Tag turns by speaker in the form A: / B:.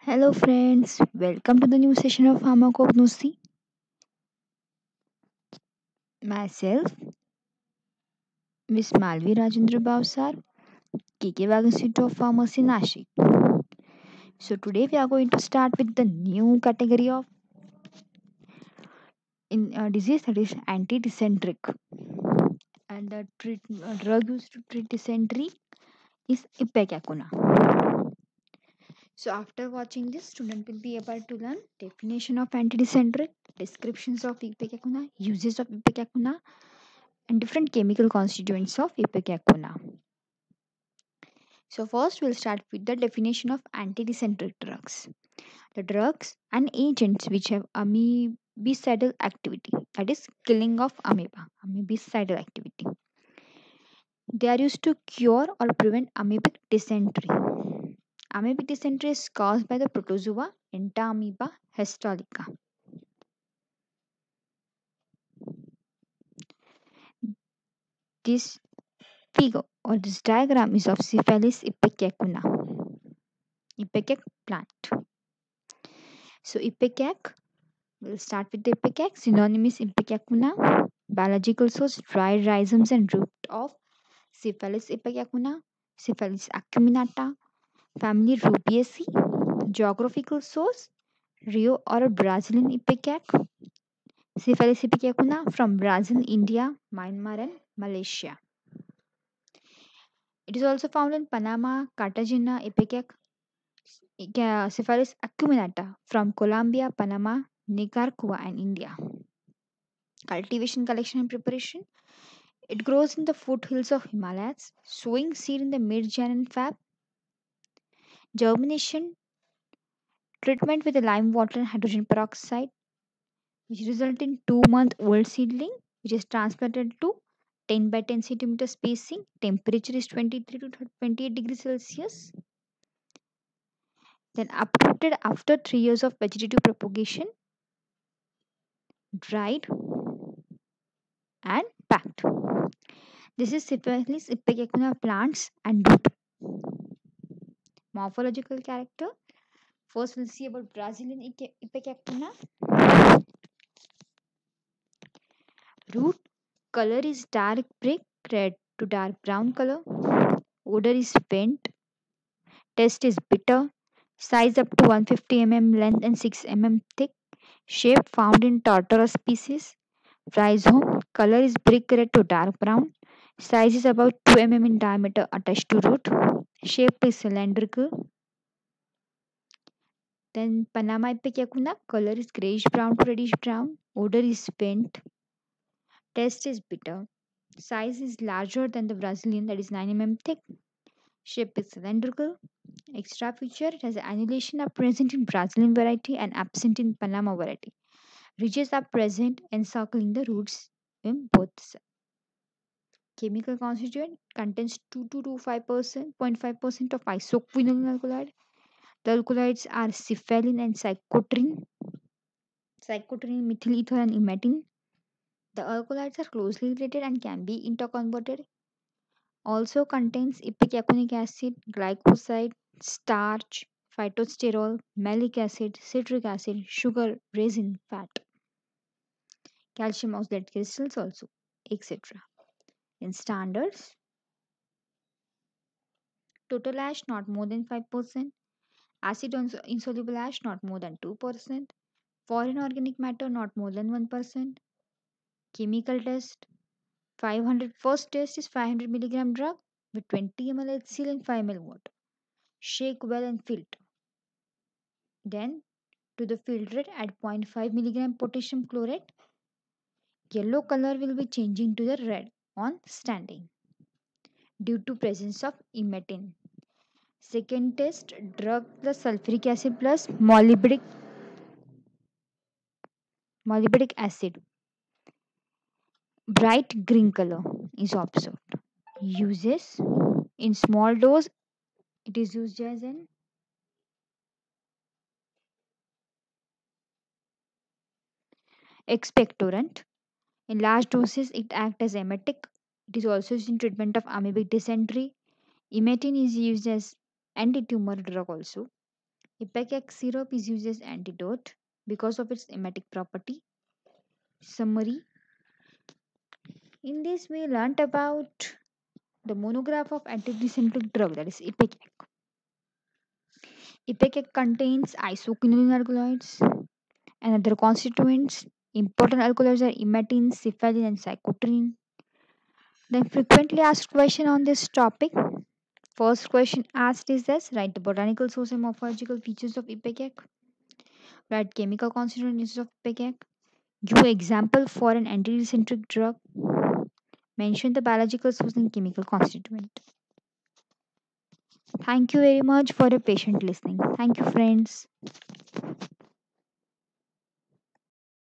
A: Hello, friends. Welcome to the new session of Pharmacognosy. Myself, Miss Malvi Rajendra Bhavsar, KK Wagon Institute of Pharmacy, Nashik. So, today we are going to start with the new category of disease, that is anti-dysenteric. And the drug used to treat dysentery is Ipecacuanha. So, after watching this, student will be able to learn definition of anti-dysenteric, descriptions of Ipecacuanha, uses of Ipecacuanha, and different chemical constituents of Ipecacuanha. So first we'll start with the definition of antidysenteric drugs. The drugs and agents which have amoebicidal activity, that is killing of amoeba, amoebicidal activity. They are used to cure or prevent amoebic dysentery. Amoebic dysentery is caused by the protozoa Entamoeba histolytica. This figure or this diagram is of Syphilis ipecacuanha, ipecac plant. So ipecac, we'll start with the ipecac. Synonymous ipecacuanha, biological source, dried rhizomes and root of Syphilis ipecacuanha, Syphilis acuminata, family Rubiaceae. Geographical source, Rio or Brazilian ipecac, Syphilis ipecacuanha from Brazil, India, Myanmar and Malaysia. It is also found in Panama, Cartagena ipecac, Syphilis acuminata from Colombia, Panama, Nicaragua and India. Cultivation, collection and preparation. It grows in the foothills of Himalayas, sowing seed in the mid-Jan and Feb. Germination, treatment with the lime water and hydrogen peroxide, which result in 2-month old seedling, which is transplanted to 10 by 10 centimeter spacing. Temperature is 23 to 28 degrees Celsius. Then uprooted after 3 years of vegetative propagation, dried and packed. This is Syphilis ipecacuanha plants and root. Morphological character. First, we'll see about Brazilian ipecacuanha. Root color is dark brick red to dark brown color. Odor is faint. Taste is bitter. Size up to 150 mm length and 6 mm thick. Shape found in Tortora species. Rhizome color is brick red to dark brown. Size is about 2 mm in diameter attached to root. Shape is cylindrical. Then Panama ipecacuanha color is grayish brown to reddish brown. Odor is faint. Taste is bitter. Size is larger than the Brazilian, that is 9 mm thick. Shape is cylindrical. Extra feature, it has annulation are present in Brazilian variety and absent in Panama variety. Ridges are present encircling the roots in both sides. Chemical constituent contains 2 to 0.5% of isoquinoline alkaloid. The alkaloids are cephalin and cyclotrin, methyl ether and imetin. The alkaloids are closely related and can be interconverted. Also contains ipecacuanic acid, glycoside, starch, phytosterol, malic acid, citric acid, sugar, resin, fat, calcium oxalate crystals also, etc. In standards, total ash not more than 5%, acid insoluble ash not more than 2%, foreign organic matter not more than 1%. Chemical test, 500 first test is 500 milligram drug with 20 ml HCl and 5 ml water. Shake well and filter. Then to the filtrate add 0.5 milligram potassium chlorate. Yellow color will be changing to the red on standing due to presence of imetin. Second test, drug plus sulfuric acid plus molybdic acid. Bright green color is observed. Uses in small dose, it is used as an expectorant. In large doses, it acts as emetic. It is also used in treatment of amoebic dysentery. Imetin is used as anti-tumor drug also. Ipecac syrup is used as antidote because of its emetic property. Summary. In this, we learnt about the monograph of antidysenteric drug, that is Ipecac. Ipecac contains isoquinoline alkaloids and other constituents. Important alkaloids are imetin, cephalin, and psychotrine. The frequently asked question on this topic. First question asked is this: write the botanical source and morphological features of Ipecac. Write chemical constituents of Ipecac. Give example for an antidysenteric drug. Mention the biological source and chemical constituent. Thank you very much for your patient listening. Thank you, friends.